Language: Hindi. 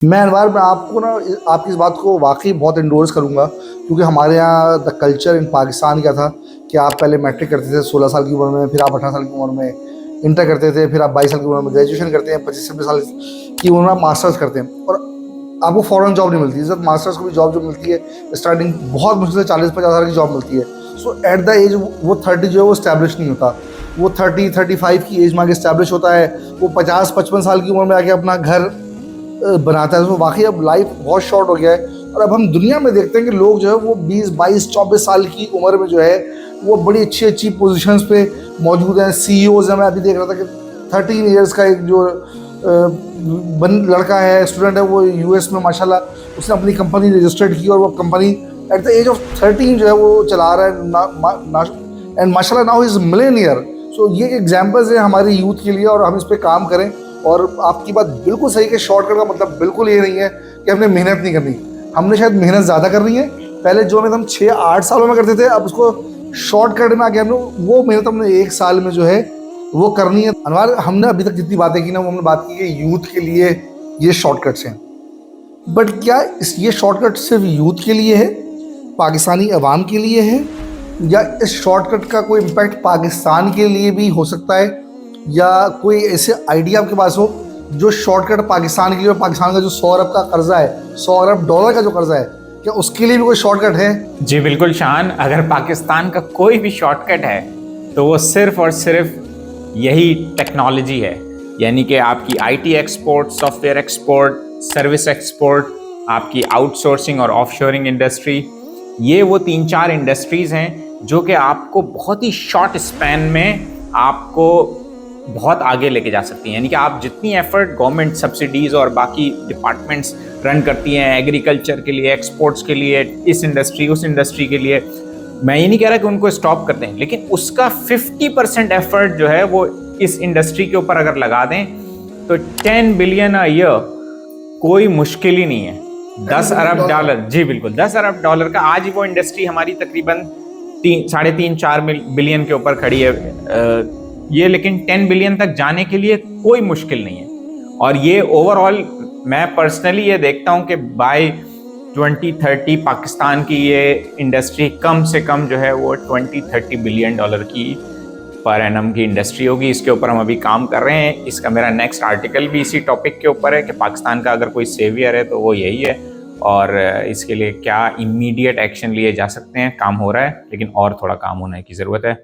मैं अनवर, मैं आपको ना आपकी इस बात को वाकई बहुत इंडोर्स करूंगा, क्योंकि हमारे यहाँ द कल्चर इन पाकिस्तान क्या था कि आप पहले मैट्रिक करते थे 16 साल की उम्र में, फिर आप 18 साल की उम्र में इंटर करते थे, फिर आप 22 साल की उम्र में ग्रेजुएशन करते हैं, 25 साल की उम्र में आप मास्टर्स करते हैं और आपको फ़ौरन जॉब नहीं मिलती। जब मास्टर्स को भी जॉब जो मिलती है स्टार्टिंग बहुत मुश्किल से 40-50 हज़ार की जॉब मिलती है। सो एट द एज वो 30 जो है वो स्टैब्लिश नहीं होता, वो 30-35 की एज में आगे स्टैब्लिश होता है, वो 50-55 साल की उम्र में आके अपना घर बनाता है। तो वाकई अब लाइफ बहुत शॉर्ट हो गया है और अब हम दुनिया में देखते हैं कि लोग जो है वो 20-22-24 साल की उम्र में जो है वो बड़ी अच्छी अच्छी पोजीशंस पे मौजूद हैं, सीईओज हैं। मैं अभी देख रहा था कि 13 ईयर्स का एक जो लड़का है, स्टूडेंट है, वो यूएस में माशाल्लाह उसने अपनी कंपनी रजिस्टर्ड की और वो company at the age of 13 जो है वो चला रहा है एंड माशाल्लाह नाउ इज मिलेनियर। सो ये एग्जाम्पल्स हैं हमारे यूथ के लिए और हम इस पर काम करें। और आपकी बात बिल्कुल सही कि शॉर्टकट का मतलब बिल्कुल ये नहीं है कि हमने मेहनत नहीं करनी, हमने शायद मेहनत ज़्यादा करनी है। पहले जो मेहनत हम 6-8 सालों में करते थे, अब उसको शॉर्टकट में आके हमने वो मेहनत हमने 1 साल में जो है वो करनी है। अनवर, हमने अभी तक जितनी बातें की ना, वो हमने बात की कि यूथ के लिए ये शॉर्टकट्स हैं, बट क्या ये शॉर्टकट सिर्फ यूथ के लिए है, पाकिस्तानी अवाम के लिए है, या इस शॉर्टकट का कोई इम्पैक्ट पाकिस्तान के लिए भी हो सकता है, या कोई ऐसे आइडिया आपके पास हो जो शॉर्टकट पाकिस्तान के लिए, पाकिस्तान का जो 100 अरब का कर्जा है, 100 अरब डॉलर का जो कर्जा है, क्या उसके लिए भी कोई शॉर्टकट है? जी बिल्कुल शान, अगर पाकिस्तान का कोई भी शॉर्टकट है तो वो सिर्फ और सिर्फ यही टेक्नोलॉजी है। यानी कि आपकी IT export, software export, service export, आपकी आउटसोर्सिंग और ऑफशोरिंग इंडस्ट्री, ये वो 3-4 इंडस्ट्रीज़ हैं जो कि आपको बहुत ही शॉर्ट स्पैन में आपको बहुत आगे लेके जा सकती हैं। यानी कि आप जितनी एफर्ट गवर्नमेंट सब्सिडीज़ और बाकी डिपार्टमेंट्स रन करती हैं एग्रीकल्चर के लिए, एक्सपोर्ट्स के लिए, इस इंडस्ट्री उस इंडस्ट्री के लिए, मैं ये नहीं कह रहा कि उनको स्टॉप कर दें, लेकिन उसका 50% एफर्ट जो है वो इस इंडस्ट्री के ऊपर अगर लगा दें तो 10 बिलियन अ ईयर कोई मुश्किल ही नहीं है। 10 अरब डॉलर, जी बिल्कुल 10 अरब डॉलर का आज ही वो इंडस्ट्री हमारी तकरीबन 3-4 बिलियन के ऊपर खड़ी है ये, लेकिन 10 बिलियन तक जाने के लिए कोई मुश्किल नहीं है। और ये ओवरऑल मैं पर्सनली ये देखता हूँ कि बाय 2030 पाकिस्तान की ये इंडस्ट्री कम से कम जो है वो 20-30 बिलियन डॉलर की पर एनम की इंडस्ट्री होगी। इसके ऊपर हम अभी काम कर रहे हैं। इसका मेरा नेक्स्ट आर्टिकल भी इसी टॉपिक के ऊपर है कि पाकिस्तान का अगर कोई सेवियर है तो वो यही है, और इसके लिए क्या इमीडिएट एक्शन लिए जा सकते हैं। काम हो रहा है, लेकिन और थोड़ा काम होने की ज़रूरत है।